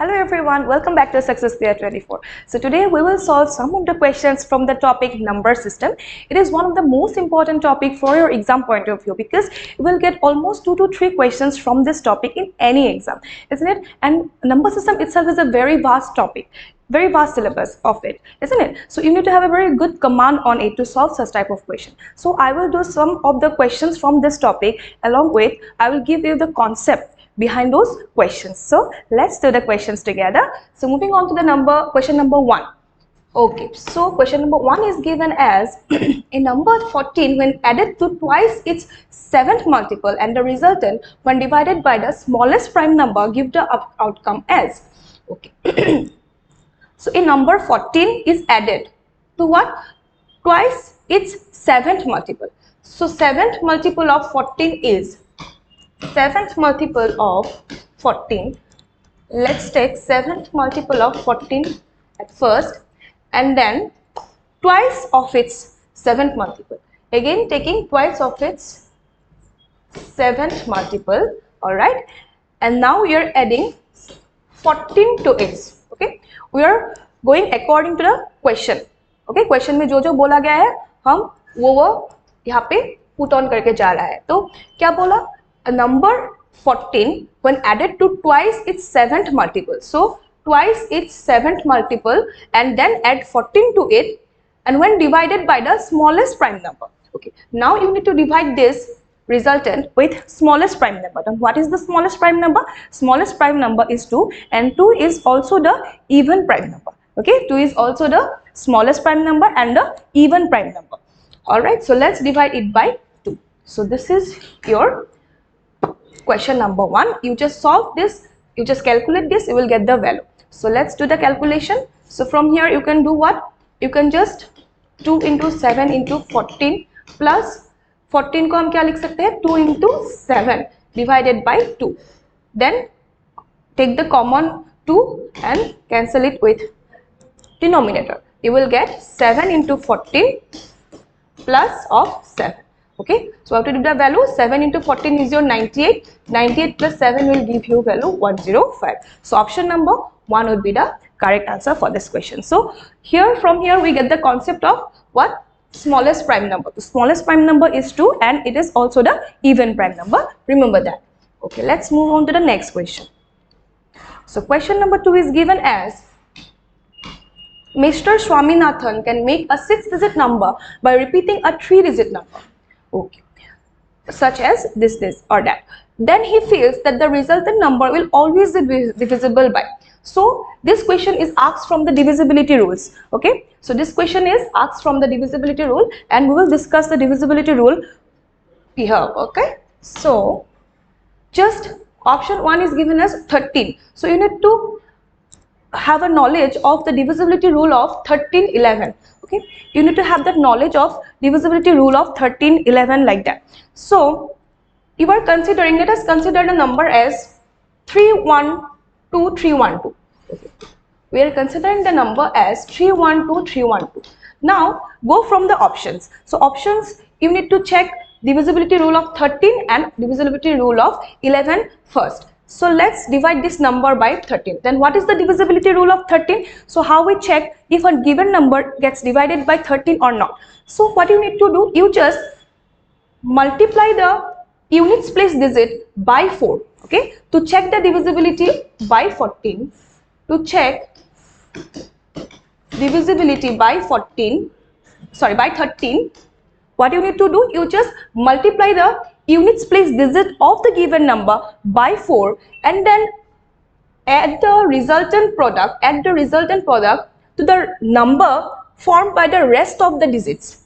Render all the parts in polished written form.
Hello everyone, welcome back to Success Theatre 24. So today we will solve some of the questions from the topic number system. It is one of the most important topic for your exam point of view because you will get almost 2 to 3 questions from this topic in any exam, isn't it? And number system itself is a very vast topic, very vast syllabus of it, isn't it? So you need to have a very good command on it to solve such type of question. So I will do some of the questions from this topic, along with I will give you the concept behind those questions. So let's do the questions together. So moving on to the question number 1. Okay, so question number 1 is given as a number 14 when added to twice its 7th multiple and the resultant when divided by the smallest prime number give the outcome as. Okay. So a number 14 is added to what? Twice its 7th multiple. So 7th multiple of 14 is 7th multiple of 14. Let's take 7th multiple of 14 at first and then twice of its 7th multiple. Again taking twice of its 7th multiple, alright, and now we are adding 14 to it. Okay, we are going according to the question. Okay, question में जो जो बोला गया है हम वो यहाँ पे put on करके जा रहा है. तो क्या बोला? A number 14 when added to twice its 7th multiple. So twice its 7th multiple and then add 14 to it, and when divided by the smallest prime number. Okay, now you need to divide this resultant with smallest prime number. Then what is the smallest prime number? Smallest prime number is 2, and 2 is also the even prime number. Okay, 2 is also the smallest prime number and the even prime number. Alright, so let's divide it by 2. So this is your question number 1. You just solve this, you just calculate this, you will get the value. So let's do the calculation. So from here you can do what? You can just 2 into 7 into 14 plus 14 को हम क्या लिख सकते हैं? 2 into 7 divided by 2. Then take the common 2 and cancel it with denominator. You will get 7 into 14 plus of 7. Okay, so how to do the value? 7 into 14 is your 98. 98 plus 7 will give you value 105. So option number 1 would be the correct answer for this question. So here, from here we get the concept of what? Smallest prime number. The smallest prime number is 2 and it is also the even prime number. Remember that. Okay, let's move on to the next question. So question number 2 is given as Mr. Swaminathan can make a 6-digit number by repeating a 3-digit number. Okay, such as this or that. Then he feels that the resultant number will always be divisible by. So this question is asked from the divisibility rules. Okay, so this question is asked from the divisibility rule and we will discuss the divisibility rule here. Okay, so just option 1 is given as 13. So you need to have a knowledge of the divisibility rule of 1311. Okay, you need to have that knowledge of divisibility rule of 1311 like that. So you are considering, let us consider the number as 312312. Okay, we are considering the number as 312312. Now go from the options. So options, you need to check divisibility rule of 13 and divisibility rule of 11 first. So let's divide this number by 13. Then what is the divisibility rule of 13? So how we check if a given number gets divided by 13 or not? So what you need to do, you just multiply the units place digit by 4. Okay, to check the divisibility by 14, to check divisibility by 13, what you need to do, you just multiply the units place digit of the given number by 4 and then add the resultant product to the number formed by the rest of the digits.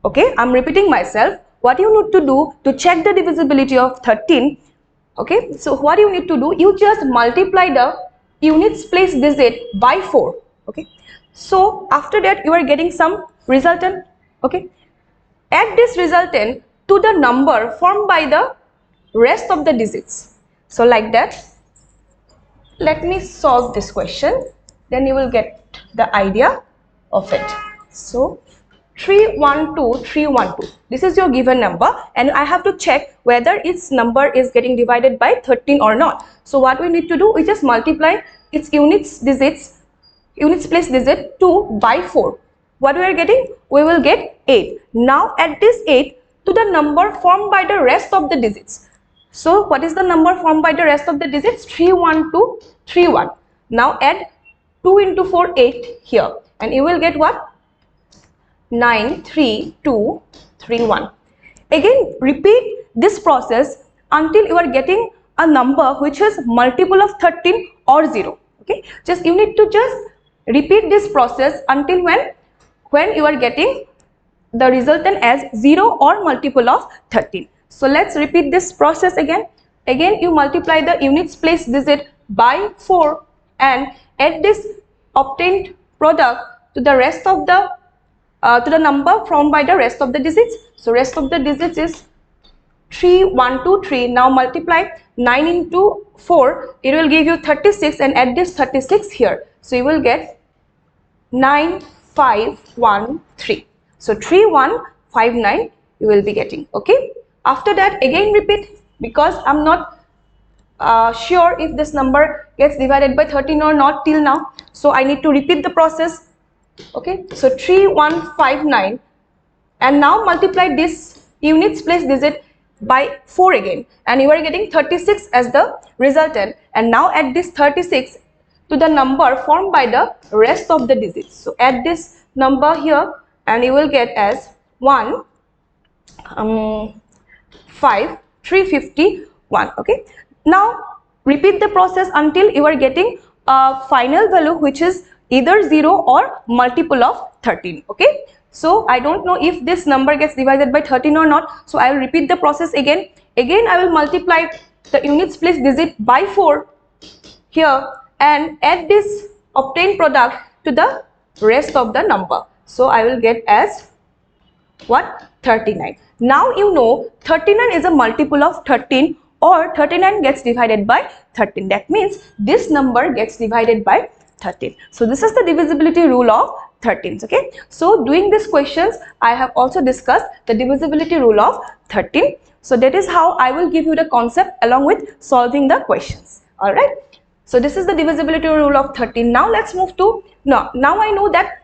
Okay, I'm repeating myself. What you need to do to check the divisibility of 13, okay, so what you need to do, you just multiply the units place digit by 4. Okay, so after that you are getting some resultant. Okay, add this resultant to the number formed by the rest of the digits. So like that. Let me solve this question, then you will get the idea of it. So 312 312. This is your given number and I have to check whether its number is getting divided by 13 or not. So what we need to do, we just multiply its units place digit 2 by 4. What we are getting? We will get 8. Now add this 8 to the number formed by the rest of the digits. So what is the number formed by the rest of the digits? 31231. Now add 2 into 4, 8 here and you will get what? 93231. Again repeat this process until you are getting a number which is multiple of 13 or 0. Okay, just you need to just repeat this process until when you are getting the resultant as 0 or multiple of 13. So let's repeat this process again. Again you multiply the units place digit by 4 and add this obtained product to the rest of the to the number formed by the rest of the digits. So rest of the digits is 3123. Now multiply 9 into 4, it will give you 36 and add this 36 here. So you will get 9513. So 3159 you will be getting. Okay. After that again repeat because I'm not sure if this number gets divided by 13 or not till now. So I need to repeat the process. Okay. So 3159 and now multiply this units place digit by 4 again and you are getting 36 as the resultant and now add this 36 to the number formed by the rest of the digits. So add this number here and you will get as 351. Okay. Now repeat the process until you are getting a final value which is either 0 or multiple of 13. Okay. So I don't know if this number gets divided by 13 or not. So I will repeat the process again. Again I will multiply the units place digit by 4 here and add this obtained product to the rest of the number. So I will get as what? 39. Now you know 39 is a multiple of 13 or 39 gets divided by 13. That means this number gets divided by 13. So this is the divisibility rule of 13s. Okay. So doing these questions I have also discussed the divisibility rule of 13. So that is how I will give you the concept along with solving the questions. Alright. So this is the divisibility rule of 13. Now let's move to now I know that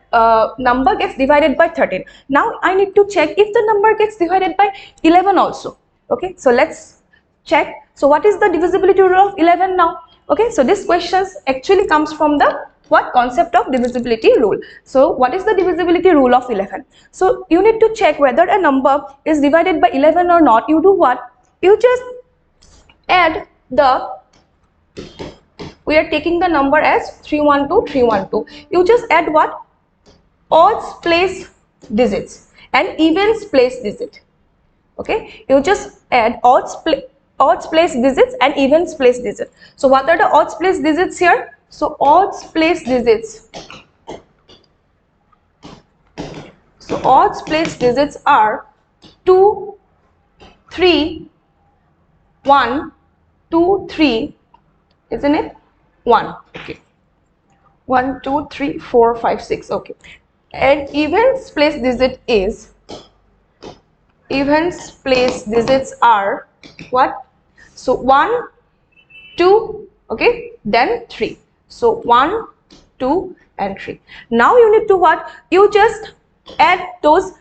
number gets divided by 13. Now I need to check if the number gets divided by 11 also. Okay. So let's check. So what is the divisibility rule of 11 now? Okay. So this questions actually comes from the what concept of divisibility rule. So what is the divisibility rule of 11? So you need to check whether a number is divided by 11 or not. You do what? You just add the, we are taking the number as 312 312. You just add what? Odds place digits and evens place digit. Okay. You just add odds place digits and evens place digit. So what are the odds place digits here? So odds place digits. So odds place digits are 2, 3, 1, 2, 3, isn't it? 1. Okay. 1, 2, 3, 4, 5, 6. Okay. And evens place digit is, evens place digits are what? So 1, 2, okay, then 3. So 1, 2 and 3. Now you need to what? You just add those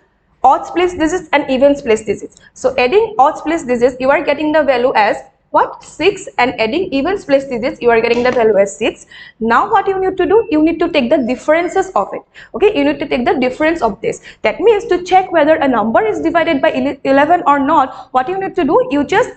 odds place digits and evens place digits. So adding odds place digits, you are getting the value as what? 6, and adding evens place digits, you are getting the value as 6. Now what you need to do? You need to take the differences of it. Okay, you need to take the difference of this. That means to check whether a number is divided by 11 or not, what you need to do? You just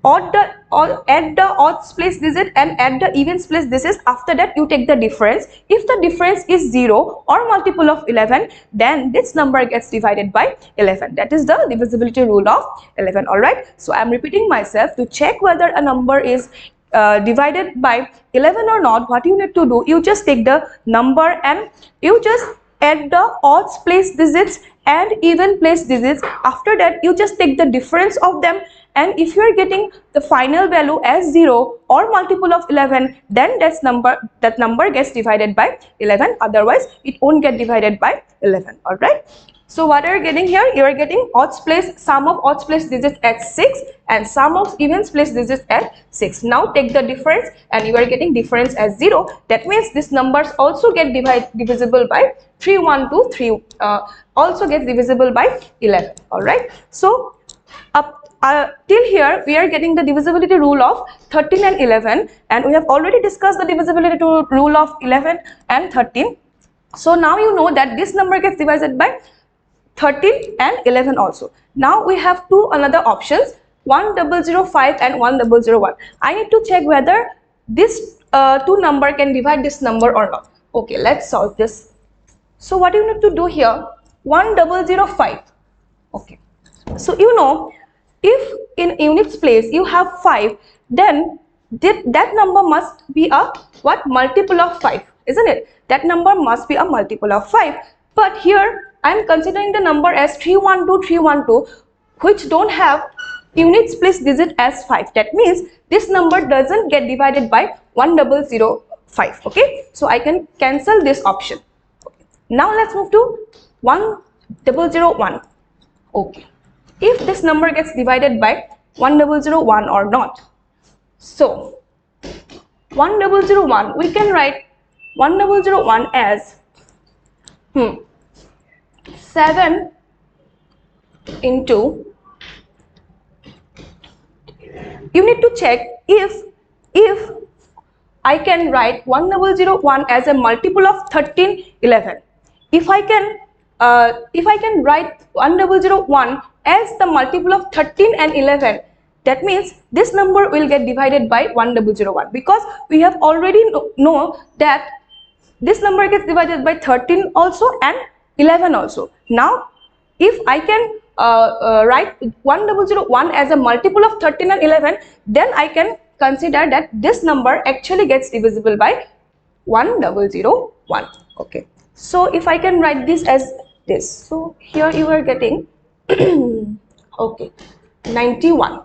add the odds place digit and add the evens place digits. After that you take the difference. If the difference is 0 or multiple of 11, then this number gets divided by 11. That is the divisibility rule of 11. Alright, so I am repeating myself. To check whether a number is divided by 11 or not, what you need to do? You just take the number and you just add the odds place digits and even place digits. After that you just take the difference of them, and if you are getting the final value as 0 or multiple of 11, then that number gets divided by 11. Otherwise it won't get divided by 11. All right. So what are you getting here? You are getting odds place, sum of odds place digits at 6 and sum of evens place digits at 6. Now take the difference and you are getting difference as 0. That means these numbers also get divisible by 3, 1, 2, 3, also gets divisible by 11. Alright. So up till here we are getting the divisibility rule of 13 and 11, and we have already discussed the divisibility rule of 11 and 13. So now you know that this number gets divided by 13 and 11 also. Now we have two another options, 1005 and 1001. I need to check whether this two number can divide this number or not. Okay, let's solve this. So what you need to do here, 1005. Okay, so you know, if in units place you have 5, then that number must be a what, multiple of 5, isn't it? That number must be a multiple of 5. But here I am considering the number as 312, which don't have units place digit as 5. That means this number doesn't get divided by 1005. Okay, so I can cancel this option. Okay. Now let's move to 1001. Okay, if this number gets divided by 1001 or not. So 1001, we can write 1001 as 7 into, you need to check if I can write 1001 as a multiple of 13, 11. If I can write 1001 as the multiple of 13 and 11, that means this number will get divided by 1001, because we have already know that this number gets divided by 13 also and 11 also. Now if I can write 1001 as a multiple of 13 and 11, then I can consider that this number actually gets divisible by 1001. Okay, so if I can write this as this, so here you are getting okay, 91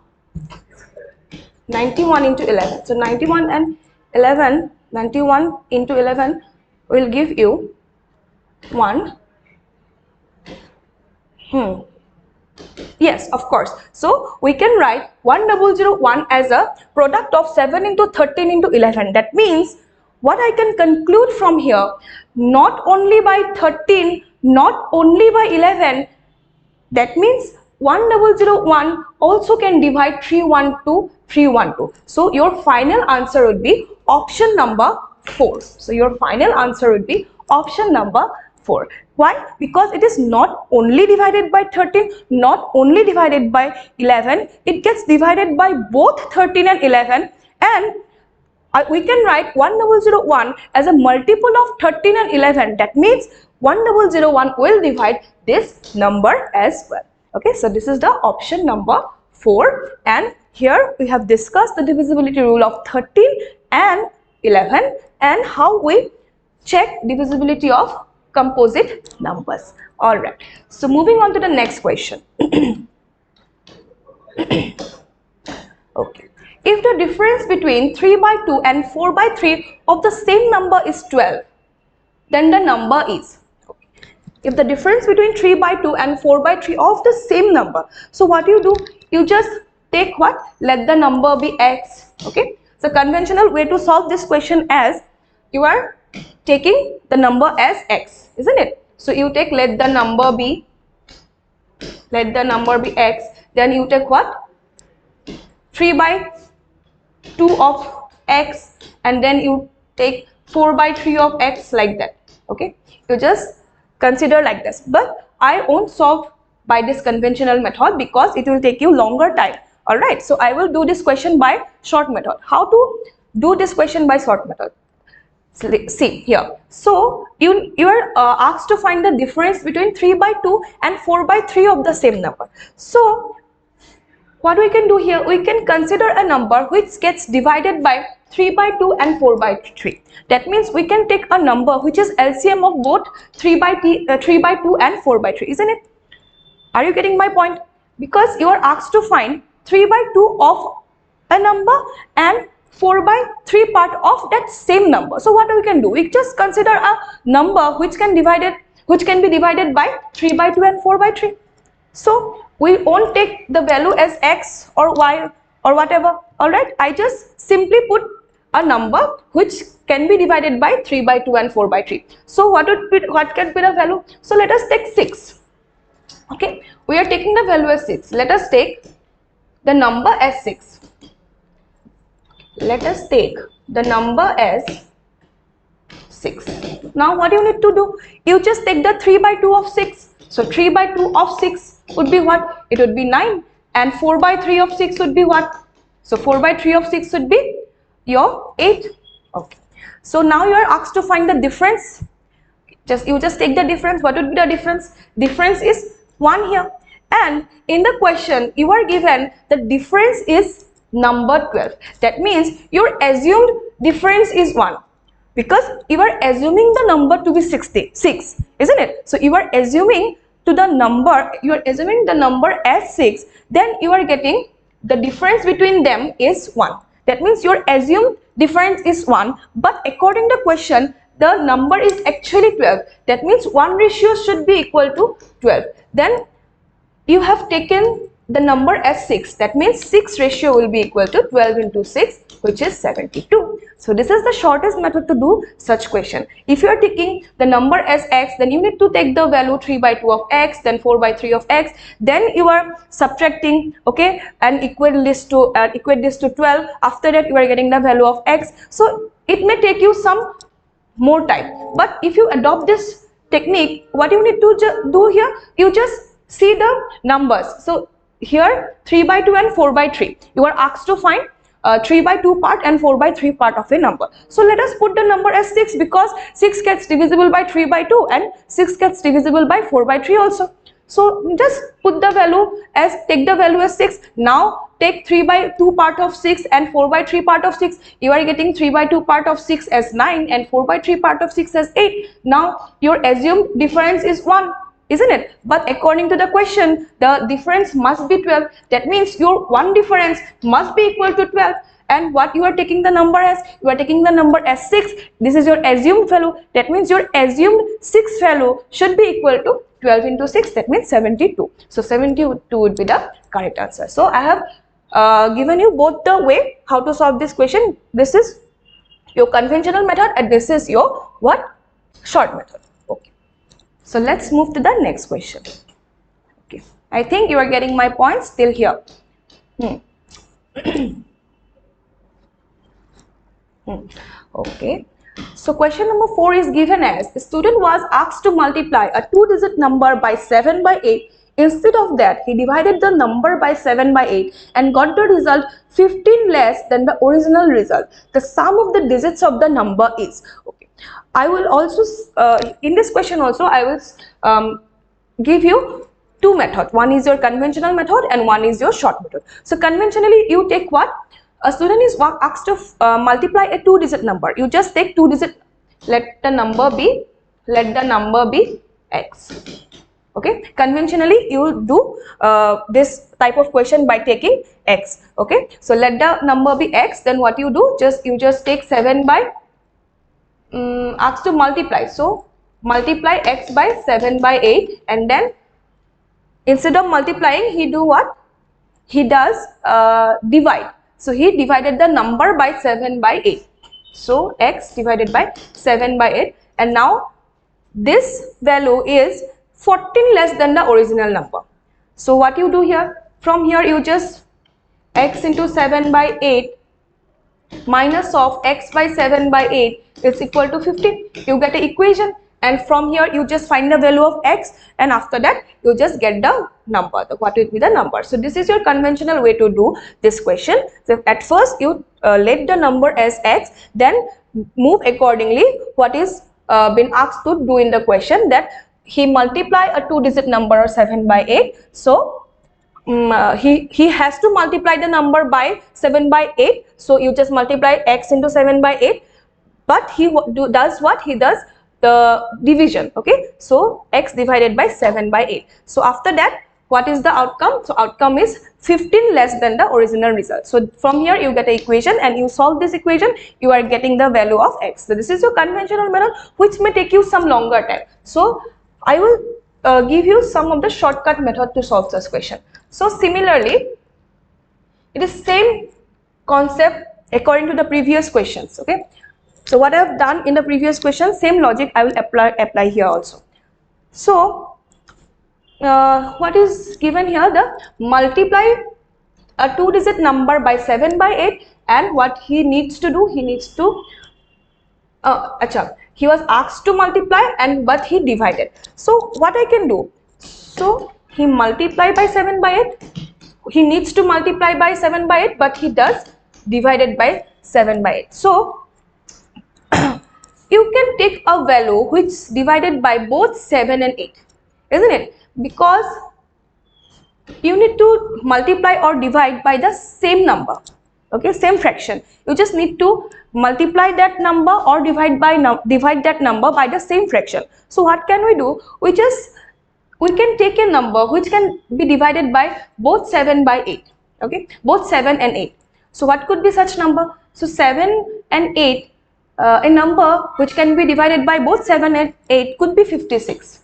into 11. So 91 and 11, 91 into 11 will give you 1. Yes, of course. So we can write 1001 as a product of 7 into 13 into 11. That means what I can conclude from here, not only by 13, not only by 11, that means 1001 also can divide 312, 312. So your final answer would be option number 4. So your final answer would be option number 4. Why? Because it is not only divided by 13, not only divided by 11, it gets divided by both 13 and 11, and we can write 1001 as a multiple of 13 and 11. That means 1001 will divide this number as well. Okay, so this is the option number 4, and here we have discussed the divisibility rule of 13 and 11 and how we check divisibility of composite numbers. All right, so moving on to the next question. Okay, if the difference between 3/2 and 4/3 of the same number is 12, then the number is, if the difference between 3/2 and 4/3 of the same number, so what you do, you just take what, let the number be x. Okay, so conventional way to solve this question as you are taking the number as x, isn't it? So you take let the number be x, then you take what, 3/2 of x, and then you take 4/3 of x, like that. Okay, you just consider like this, but I won't solve by this conventional method because it will take you longer time. All right, so I will do this question by short method. How to do this question by short method? See here, so you are asked to find the difference between 3/2 and 4/3 of the same number. So what we can do here, we can consider a number which gets divided by 3/2 and 4/3. That means we can take a number which is LCM of both 3/2 and 4/3, isn't it? Are you getting my point? Because you are asked to find 3/2 of a number and 4/3 part of that same number. So what we can do, we just consider a number which can divide it which can be divided by 3 by 2 and 4 by 3. So we won't take the value as x or y or whatever. Alright, I just simply put a number which can be divided by 3 by 2 and 4 by 3. So what can be the value? So let us take 6. Okay, we are taking the value as 6. Let us take the number as 6. Let us take the number as 6. Now what you need to do? You just take the 3 by 2 of 6. So 3 by 2 of 6 would be what? It would be 9. And 4 by 3 of 6 would be what? So 4 by 3 of 6 would be your 8. Okay. So now you are asked to find the difference. You just take the difference. What would be the difference? Difference is 1 here. And in the question you are given the difference is number 12. That means your assumed difference is 1. Because you are assuming the number to be 66, isn't it? So you are assuming the number as 6, then you are getting the difference between them is 1. That means your assumed difference is 1, but according to the question the number is actually 12. That means 1 ratio should be equal to 12. Then you have taken the number as 6. That means 6 ratio will be equal to 12 into 6, which is 72. So this is the shortest method to do such question. If you are taking the number as x, then you need to take the value 3 by 2 of x, then 4 by 3 of x, then you are subtracting, okay, and equate this to 12. After that you are getting the value of x. So it may take you some more time, but if you adopt this technique, what you need to do here, you just see the numbers. So here 3 by 2 and 4 by 3, you are asked to find 3 by 2 part and 4 by 3 part of a number. So let us put the number as 6, because 6 gets divisible by 3 by 2 and 6 gets divisible by 4 by 3 also. So just put the value as, take the value as 6. Now take 3 by 2 part of 6 and 4 by 3 part of 6. You are getting 3 by 2 part of 6 as 9 and 4 by 3 part of 6 as 8. Now your assumed difference is 1. Isn't it? But according to the question, the difference must be 12. That means your 1 difference must be equal to 12. And what you are taking the number as? You are taking the number as 6. This is your assumed value. That means your assumed 6 value should be equal to 12 into 6. That means 72. So 72 would be the correct answer. So I have given you both the way how to solve this question. This is your conventional method and this is your what? Short method. So let's move to the next question. Okay, I think you are getting my points till here. Okay, so question number 4 is given as, the student was asked to multiply a 2-digit number by 7 by 8. Instead of that, he divided the number by 7 by 8 and got the result 15 less than the original result. The sum of the digits of the number is. Okay, I will also, in this question also, I will give you two methods. One is your conventional method and one is your short method. So conventionally, you take what? A student is asked to multiply a 2-digit number. You just take 2 digits. Let the number be x. Okay. Conventionally, you do this type of question by taking x. Okay. So let the number be x. Then what you do? You just take 7 by asked to multiply. So multiply x by 7 by 8, and then instead of multiplying, he do what? He does divide. So he divided the number by 7 by 8. So x divided by 7 by 8, and now this value is 14 less than the original number. So what you do here? From here you just x into 7 by 8 minus of x by 7 by 8 is equal to 15. You get an equation, and from here you just find the value of x, and after that you just get the number, what will be the number. So this is your conventional way to do this question. So at first you let the number as x, then move accordingly what is been asked to do in the question, that he multiply a 2-digit number 7 by 8. So he has to multiply the number by 7 by 8. So you just multiply x into 7 by 8, but he does what? He does the division. Okay, so x divided by 7 by 8. So after that, what is the outcome? So outcome is 15 less than the original result. So from here you get an equation, and you solve this equation, you are getting the value of x. So this is your conventional method, which may take you some longer time. So I will give you some of the shortcut method to solve this question. So similarly, it is same concept according to the previous questions. Okay, so what I have done in the previous question, same logic I will apply here also. So what is given here? The multiply a 2-digit number by 7 by 8, and what he needs to do, he needs to he was asked to multiply and but he divided. So what I can do? So he multiply by 7 by 8. He needs to multiply by 7 by 8, but he does divided by 7 by 8. So you can take a value which divided by both 7 and 8, isn't it? Because you need to multiply or divide by the same number, okay, same fraction. You just need to multiply that number or divide that number by the same fraction. So what can we do? We can take a number which can be divided by both 7 by 8, okay, both 7 and 8. So what could be such number? So 7 and 8, a number which can be divided by both 7 and 8 could be 56,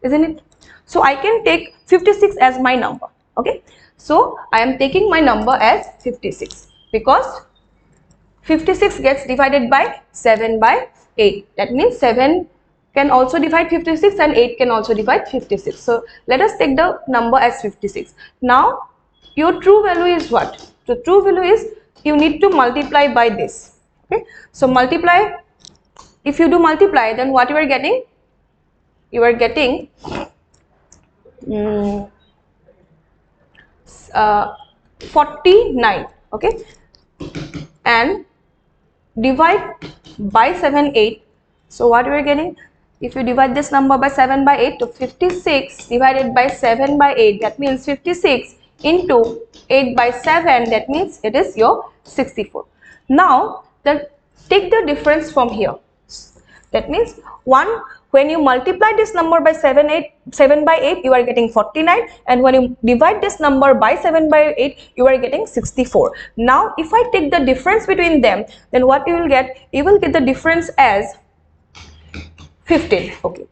isn't it? So I can take 56 as my number, okay. So I am taking my number as 56 because 56 gets divided by 7 by 8. That means 7 can also divide 56 and 8 can also divide 56. So let us take the number as 56. Now your true value is what? The true value is you need to multiply by this, okay. So multiply, if you do multiply, then what you are getting? You are getting 49, okay, and divide by 7 8. So what we are getting? If you divide this number by 7 by 8, to 56 divided by 7 by 8, that means 56 into 8 by 7, that means it is your 64. Now take the difference from here. That means when you multiply this number by 7 by 8, you are getting 49, and when you divide this number by 7 by 8, you are getting 64. Now if I take the difference between them, then what you will get? You will get the difference as 15, okay.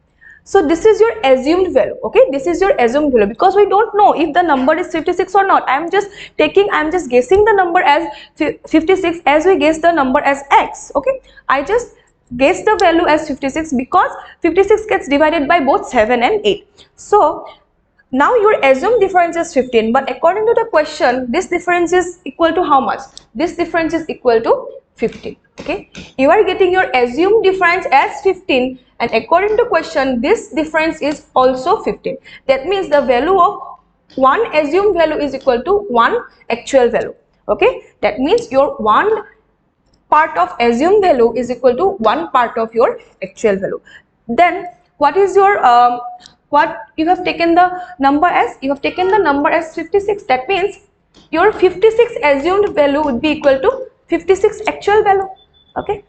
So this is your assumed value, okay, this is your assumed value, because we don't know if the number is 56 or not. I am just guessing the number as 56 as we guess the number as x, okay. I just guess the value as 56 because 56 gets divided by both 7 and 8. So now your assumed difference is 15, but according to the question, this difference is equal to how much? This difference is equal to 15, okay. You are getting your assumed difference as 15, and according to question, this difference is also 15. That means the value of one assumed value is equal to one actual value, okay. That means your one part of assumed value is equal to one part of your actual value. Then what is your what you have taken the number as? You have taken the number as 56. That means your 56 assumed value would be equal to 56 actual value, okay.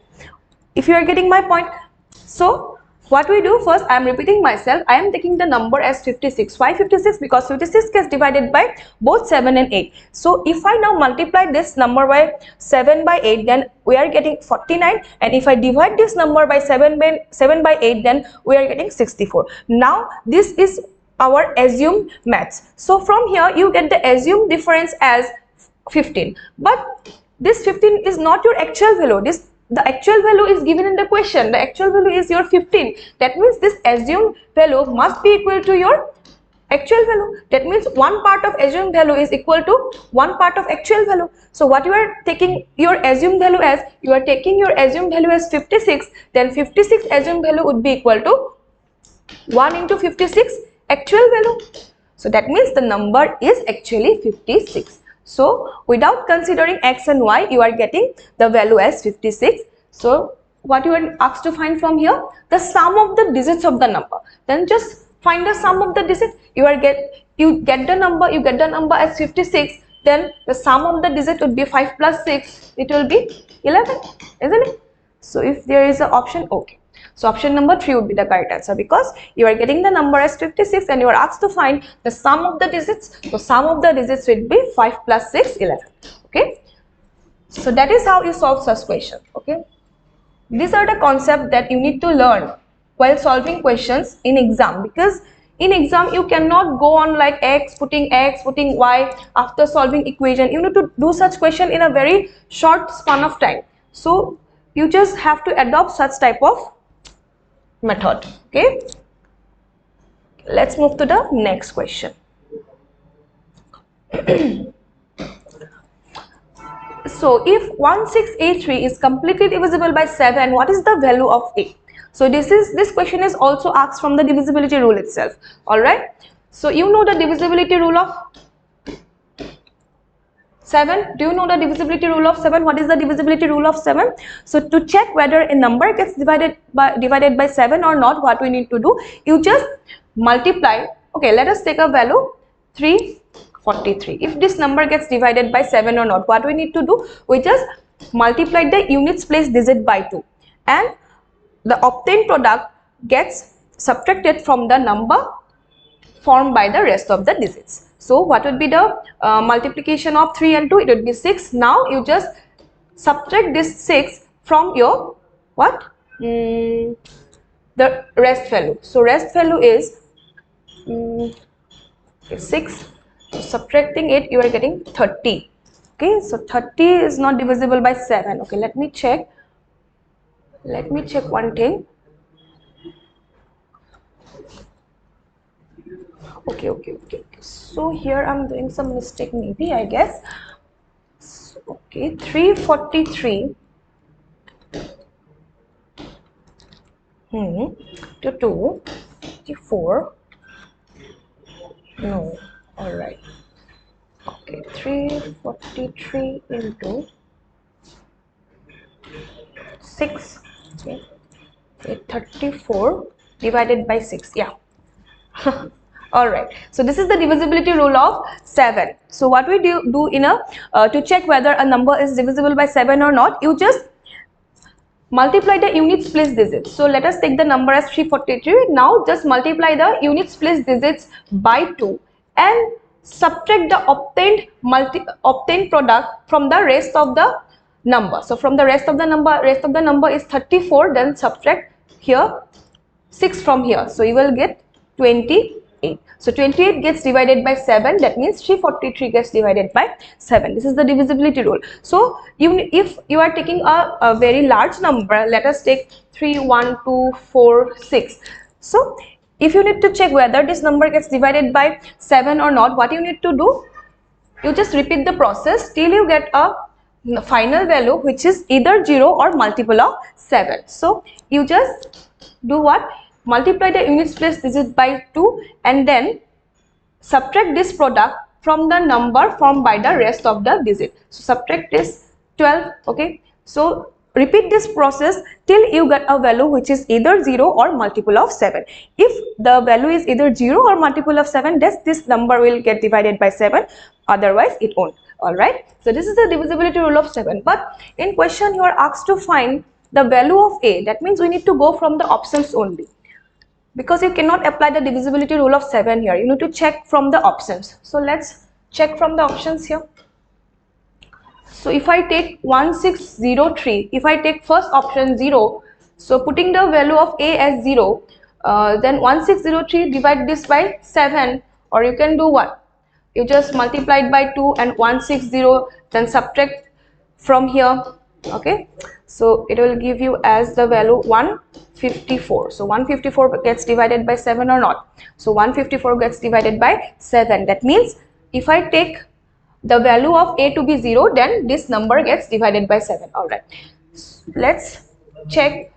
If you are getting my point. So what we do first, I am repeating myself, I am taking the number as 56. Why 56? Because 56 gets divided by both 7 and 8. So if I now multiply this number by 7 by 8, then we are getting 49, and if I divide this number by 7 by 8, then we are getting 64. Now this is our assumed maths. So from here you get the assumed difference as 15, but this 15 is not your actual value. The actual value is given in the question. The actual value is your 15. That means this assumed value must be equal to your actual value. That means one part of assumed value is equal to one part of actual value. So what you are taking your assumed value as? You are taking your assumed value as 56. Then 56 assumed value would be equal to 1 into 56 actual value. So that means the number is actually 56. So without considering x and y, you are getting the value as 56. So what you are asked to find from here? The sum of the digits of the number. Then just find the sum of the digits. You get the number as 56. Then the sum of the digit would be 5 plus 6. It will be 11, isn't it? So if there is an option, okay. So option number 3 would be the correct answer, because you are getting the number as 56 and you are asked to find the sum of the digits. So sum of the digits will be 5 plus 6, 11. Okay. So that is how you solve such question. Okay. These are the concepts that you need to learn while solving questions in exam, because in exam you cannot go on like x, putting y after solving equation. You need to do such question in a very short span of time. So you just have to adopt such type of method. Okay, let's move to the next question. So if 1683 is completely divisible by 7, what is the value of A? So this question is also asked from the divisibility rule itself. All right, so you know the divisibility rule of 7. Do you know the divisibility rule of 7? What is the divisibility rule of 7? So to check whether a number gets divided by 7 or not, what we need to do, you just multiply. Okay, let us take a value 343. If this number gets divided by 7 or not, what we need to do, we just multiply the units place digit by 2, and the obtained product gets subtracted from the number formed by the rest of the digits. So what would be the multiplication of 3 and 2? It would be 6. Now you just subtract this 6 from your what? The rest value. So rest value is 6. So subtracting it, you are getting 30. Okay, so 30 is not divisible by 7. Okay, let me check. Let me check one thing. Okay. So here I'm doing some mistake, maybe, I guess. So, okay, 343 to 254. No, all right. Okay, 343 into 6. Okay, 34 divided by 6. Yeah. All right, so this is the divisibility rule of 7. So what we do in a to check whether a number is divisible by 7 or not, you just multiply the units place digits. So let us take the number as 343. Now just multiply the units place digits by 2 and subtract the obtained product from the rest of the number. So from the rest of the number is 34. Then subtract here 6 from here. So you will get 28. So 28 gets divided by 7. That means 343 gets divided by 7. This is the divisibility rule. So if you are taking a very large number, let us take 3, 1, 2, 4, 6. So if you need to check whether this number gets divided by 7 or not, what you need to do, you just repeat the process till you get a final value which is either 0 or multiple of 7. So you just do what? Multiply the units place digit by 2 and then subtract this product from the number formed by the rest of the digit. So subtract this 12. Okay, so repeat this process till you get a value which is either 0 or multiple of 7. If the value is either 0 or multiple of 7, this number will get divided by 7, otherwise it won't. All right, so this is the divisibility rule of 7. But in question you are asked to find the value of A. That means we need to go from the options only, because you cannot apply the divisibility rule of 7 here. You need to check from the options. So let's check from the options here. So if I take 1603, if I take first option 0, so putting the value of A as 0, then 1603 divide this by 7, or you can do what? You just multiply it by 2 and 160, then subtract from here. Okay, so it will give you as the value 154. So 154 gets divided by 7 or not? So 154 gets divided by 7. That means if I take the value of A to be 0, then this number gets divided by 7. All right, let's check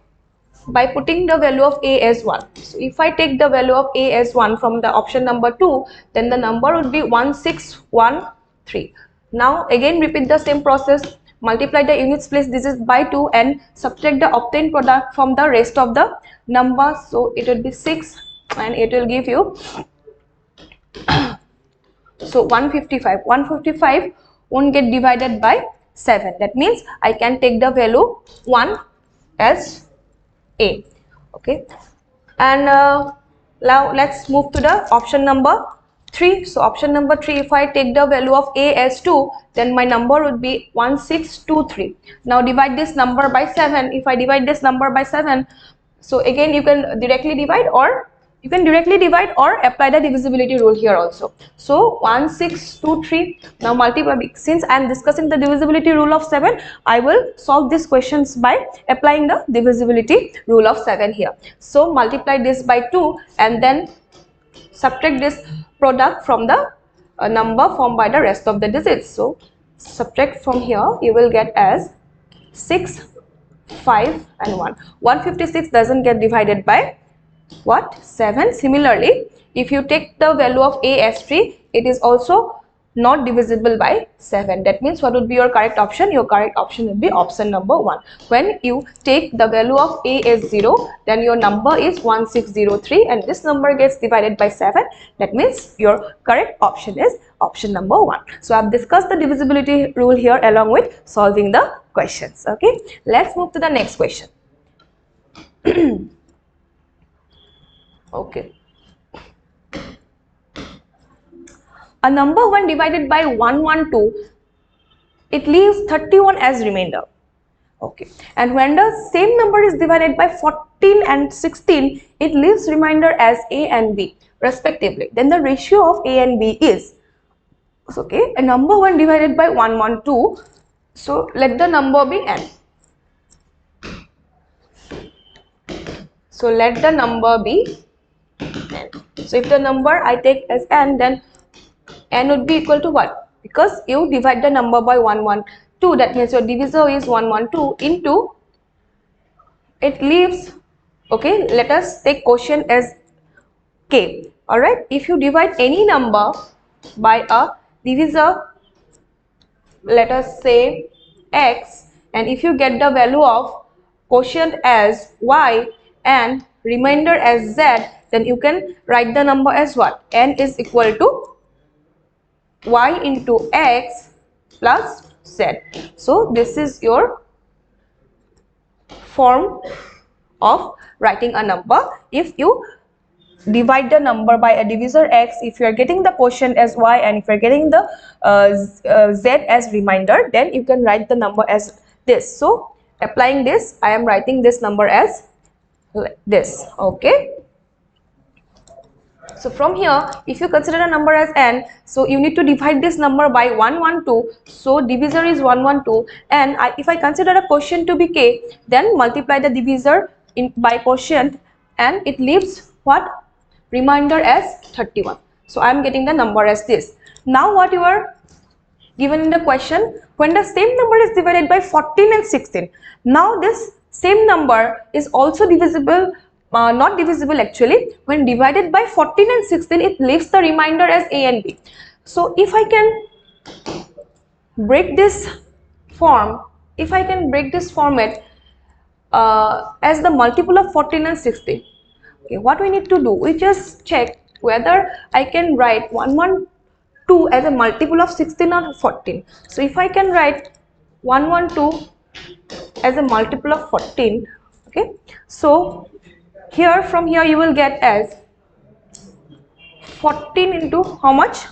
by putting the value of A as 1. So if I take the value of A as 1 from the option number 2, then the number would be 1613. Now again repeat the same process. Multiply the units place digits by 2 and subtract the obtained product from the rest of the number. So it will be 6 and it will give you so 155. 155 won't get divided by 7. That means I can take the value 1 as A. Okay, and now let's move to the option number 3. So option number 3, if I take the value of A as 2, then my number would be 1623. Now divide this number by 7. If I divide this number by 7, So again you can directly divide or apply the divisibility rule here also. So 1623, now multiply, since I am discussing the divisibility rule of 7, I will solve these questions by applying the divisibility rule of 7 here. So multiply this by 2 and then subtract this product from the number formed by the rest of the digits. So subtract from here, you will get as 6, 5 and 1. 156 doesn't get divided by what? 7. Similarly, if you take the value of a as 3, it is also not divisible by 7. That means what would be your correct option? Your correct option would be option number 1. When you take the value of a as 0, then your number is 1603 and this number gets divided by 7. That means your correct option is option number 1. So I have discussed the divisibility rule here along with solving the questions. Okay, let's move to the next question. Okay. A number when divided by 112, it leaves 31 as remainder. Okay. And when the same number is divided by 14 and 16, it leaves remainder as a and b respectively. Then the ratio of a and b is, okay, a number when divided by 112. So let the number be n. So let the number be n. So if the number I take as n, then n would be equal to what? Because you divide the number by 112, that means your divisor is 112 into, it leaves, okay, let us take quotient as k. Alright, if you divide any number by a divisor, let us say x, and if you get the value of quotient as y and remainder as z, then you can write the number as what? N is equal to y into x plus z. So this is your form of writing a number. If you divide the number by a divisor x, if you are getting the quotient as y and if you are getting the z as remainder, then you can write the number as this. So applying this, I am writing this number as this. Okay. So from here, if you consider a number as n, so you need to divide this number by 112. So divisor is 112, and if I consider a quotient to be k, then multiply the divisor by quotient, and it leaves what? Remainder as 31. So I am getting the number as this. Now what you are given in the question, when the same number is divided by 14 and 16, now this same number is also divisible. Not divisible actually. When divided by 14 and 16, it leaves the remainder as a and b. So if I can break this form, if I can break this format as the multiple of 14 and 16, okay, what we need to do, we just check whether I can write 112 as a multiple of 16 or 14. So if I can write 112 as a multiple of 14, okay, so here, from here you will get as 14 into how much?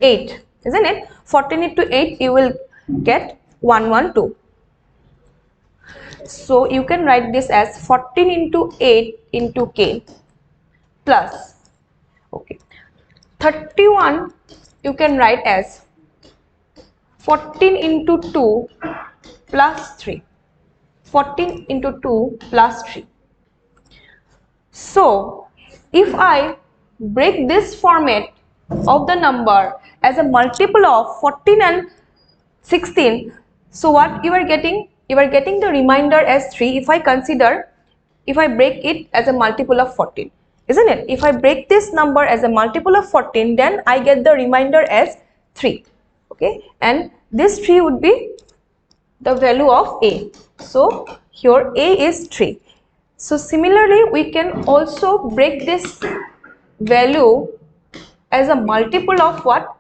8, isn't it? 14 into 8, you will get 112. So you can write this as 14 into 8 into k plus, okay, 31 you can write as 14 into 2 plus 3. 14 into 2 plus 3. So if I break this format of the number as a multiple of 14 and 16, so what you are getting? You are getting the remainder as 3 if I consider, if I break it as a multiple of 14, isn't it? If I break this number as a multiple of 14, then I get the remainder as 3. Okay, and this 3 would be the value of a. So here a is 3. So similarly, we can also break this value as a multiple of what?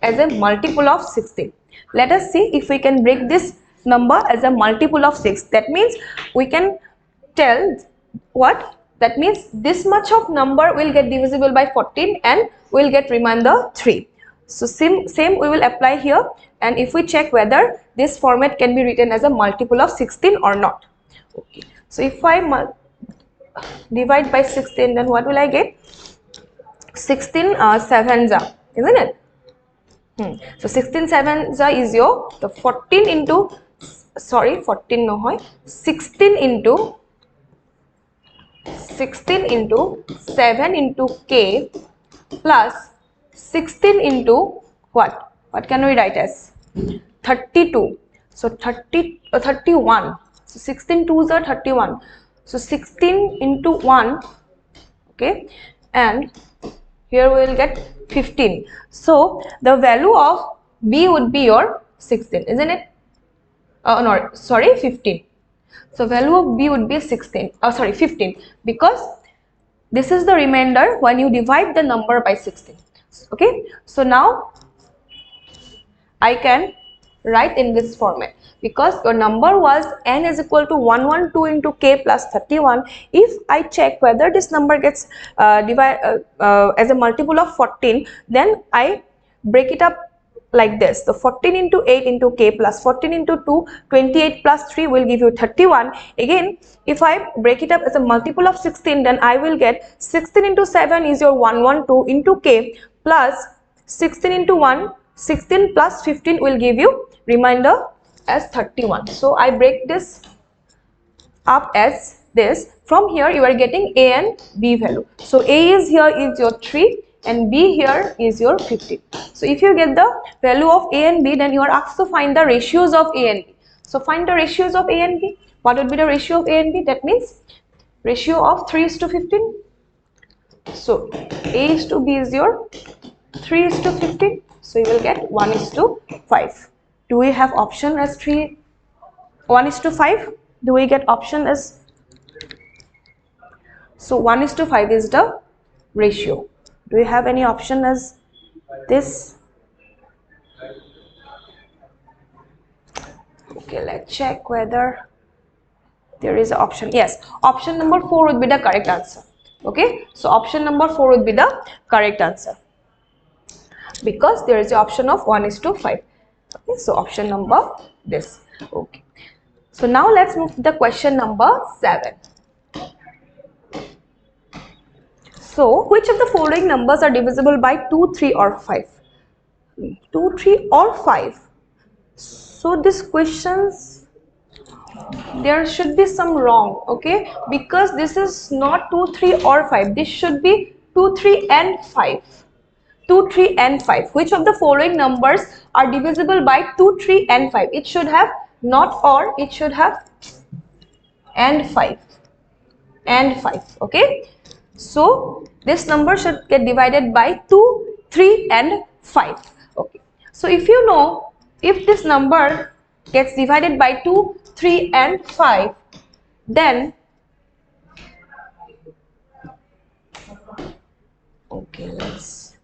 As a multiple of 16. Let us see if we can break this number as a multiple of 6. That means we can tell what? That means this much of number will get divisible by 14 and will get remainder 3. So same we will apply here, and if we check whether this format can be written as a multiple of 16 or not. Okay, so if I divide by 16, then what will I get? 16 sevens are, isn't it? So 16 sevens are is your the 14 into, sorry, 14 no hoy, 16 into 7 into k plus 16 into what? What can we write as? 32. So 31. So 16 twos are 31. So 16 into 1, okay, and here we will get 15. So the value of B would be your 16, isn't it? No, sorry, 15. So value of B would be 16. Sorry, 15, because this is the remainder when you divide the number by 16. Okay, so now I can write in this format, because your number was n is equal to 112 into k plus 31. If I check whether this number gets as a multiple of 14, then I break it up like this. So 14 into 8 into k plus 14 into 2, 28 plus 3 will give you 31. Again, if I break it up as a multiple of 16, then I will get 16 into 7 is your 112 into k plus 16 into 1, 16 plus 15 will give you remainder as 31. So I break this up as this. From here you are getting A and B value. So A is here is your 3 and B here is your 15. So if you get the value of A and B, then you are asked to find the ratios of A and B. So find the ratios of A and B. What would be the ratio of A and B? That means ratio of 3 is to 15. So A is to B is your 3 is to 15. So you will get 1 is to 5. Do we have option as 1 is to 5? Do we get option as? So 1 is to 5 is the ratio. Do we have any option as this? Okay, let's check whether there is an option. Yes, option number 4 would be the correct answer. Okay, so option number 4 would be the correct answer, because there is the option of 1 is to 5. Okay, so option number this. Okay, so now let's move to the question number 7. So which of the following numbers are divisible by 2, 3 or 5? 2, 3 or 5. So this questions, there should be some wrong, okay, because this is not 2, 3 or 5. This should be 2, 3 and 5. 2, 3 and 5. Which of the following numbers are divisible by 2, 3 and 5? It should have not or, it should have and 5. And 5. Okay. So this number should get divided by 2, 3 and 5. Okay. So if you know, if this number gets divided by 2, 3 and 5, then okay, let's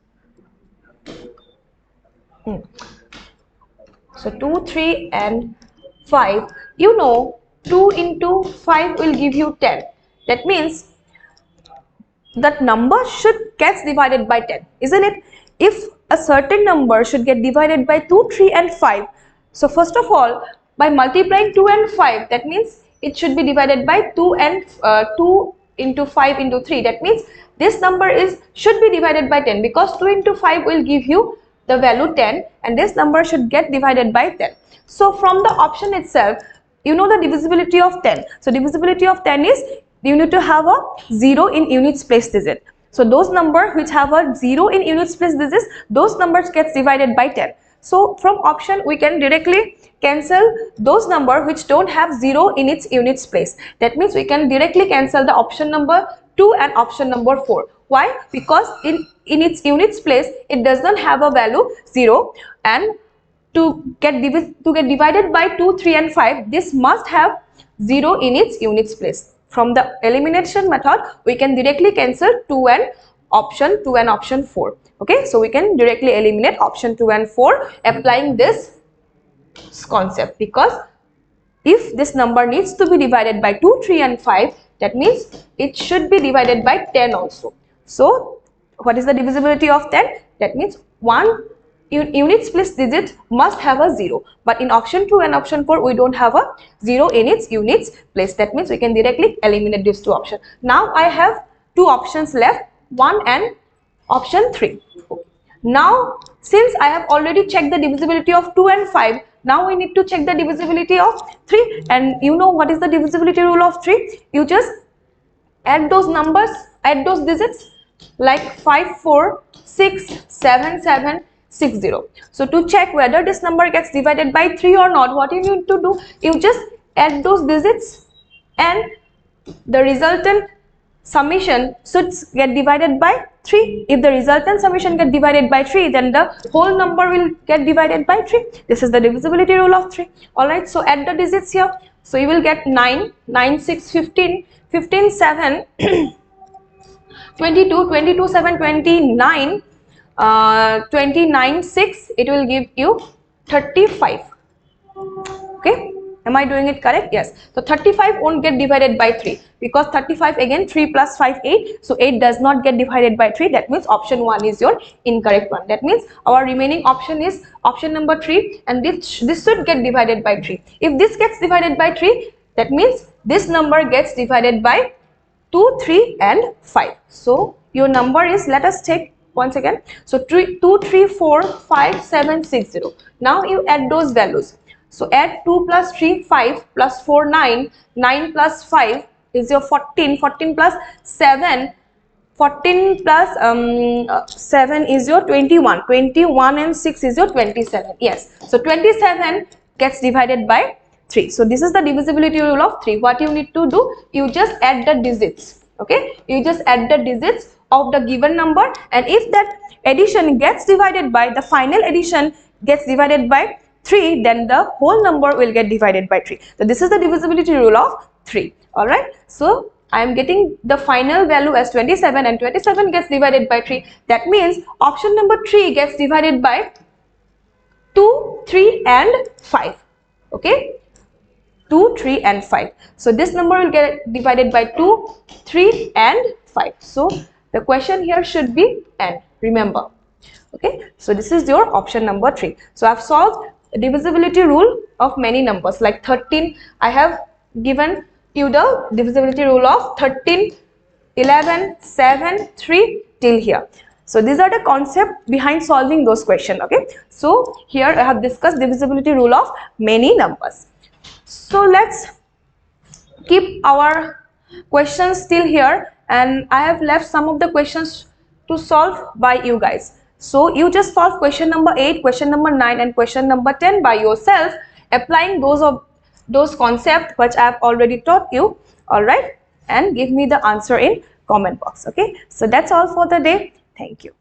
so 2, 3 and 5, you know 2 into 5 will give you 10. That means that number should get divided by 10, isn't it? If a certain number should get divided by 2, 3 and 5, so first of all, by multiplying 2 and 5, that means it should be divided by 2 and 2 into 5 into 3. That means this number should be divided by 10, because 2 into 5 will give you the value 10, and this number should get divided by 10. So from the option itself, you know the divisibility of 10. So divisibility of 10 is you need to have a 0 in units place digit. So those numbers which have a 0 in units place digits, those numbers gets divided by 10. So from option we can directly cancel those numbers which don't have 0 in its units place. That means we can directly cancel the option number 2 and option number 4. Why? Because in its units place it does not have a value 0, and to get divided by 2, 3 and 5, this must have 0 in its units place. From the elimination method, we can directly cancel 2 and option 2 and option 4. Okay, so we can directly eliminate option 2 and 4 applying this concept, because if this number needs to be divided by 2, 3 and 5, that means it should be divided by 10 also. So what is the divisibility of 10? That means 1 units place digit must have a 0, but in option 2 and option 4 we don't have a 0 in its units place. That means we can directly eliminate these two options. Now I have two options left, 1 and option 3. Now since I have already checked the divisibility of 2 and 5, now we need to check the divisibility of 3, and you know what is the divisibility rule of 3? You just add those numbers, add those digits, like 5 4 6 7 7 6 0. So to check whether this number gets divided by 3 or not, what you need to do, you just add those digits and the resultant summation should get divided by 3. If the resultant summation get divided by 3, then the whole number will get divided by 3. This is the divisibility rule of 3. Alright, so add the digits here. So you will get 9, 9 6 15, 15 7 22, 22 7 29, 29 6, it will give you 35. Okay, am I doing it correct? Yes. So 35 won't get divided by 3 because 35 again 3 plus 5 8, so 8 does not get divided by 3. That means option 1 is your incorrect one. That means our remaining option is option number 3, and this should get divided by 3. If this gets divided by 3, that means this number gets divided by 2, 3 and 5. So your number is, let us take once again, so 2 3 4 5 7 6 0. Now you add those values. So add 2 plus 3 5 plus 4 9, 9 plus 5 is your 14, 14 plus 7, 14 plus 7 is your 21, 21 and 6 is your 27. Yes, so 27 gets divided by 3. So this is the divisibility rule of 3. What you need to do, you just add the digits. Okay, you just add the digits of the given number, and if that addition gets divided by, the final addition gets divided by 3, then the whole number will get divided by 3. So this is the divisibility rule of 3. Alright, so I am getting the final value as 27, and 27 gets divided by 3. That means option number 3 gets divided by 2, 3 and 5. Okay, 2, 3 and 5. So this number will get divided by 2, 3 and 5. So the question here should be n, remember. Okay, so this is your option number 3. So I have solved divisibility rule of many numbers like 13. I have given you the divisibility rule of 13, 11, 7, 3 till here. So these are the concept behind solving those questions. Okay, so here I have discussed divisibility rule of many numbers. So let's keep our questions still here, and I have left some of the questions to solve by you guys. So you just solve question number 8, question number 9 and question number 10 by yourself, applying those concepts which I have already taught you. Alright, and give me the answer in comment box. Okay, so that's all for the day. Thank you.